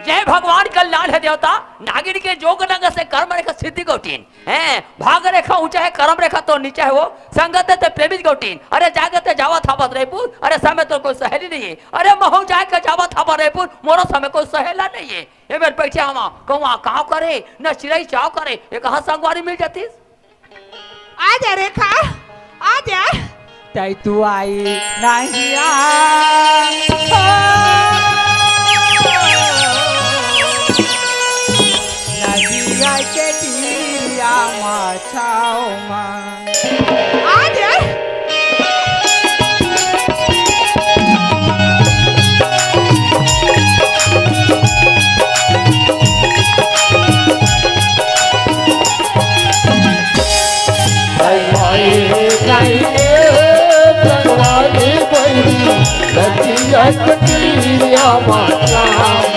जय भगवान कल्याण है देवता नागिन के जोग नंग से कर्म रेखा सिद्धि गौटीन है भाग रेखा ऊंचा है कर्म रेखा तो नीचा है वो संगत है प्रेमित गौटीन अरे जागत है जावा था बदरेपुर अरे समय तो कोई सहेली नहीं है अरे महू जाए के जावा था बदरेपुर मोरो समय कोई सहेला नहीं है ये मेरे पैसे हम कहूँ काव करे न चिड़ई चाव करे ये कहाँ संगवारी मिल जाती आ जा रेखा आ जा तै तू आई नहीं नदिया के तीरिया माछाओ माँ आ जा नदिया के तीरिया माँ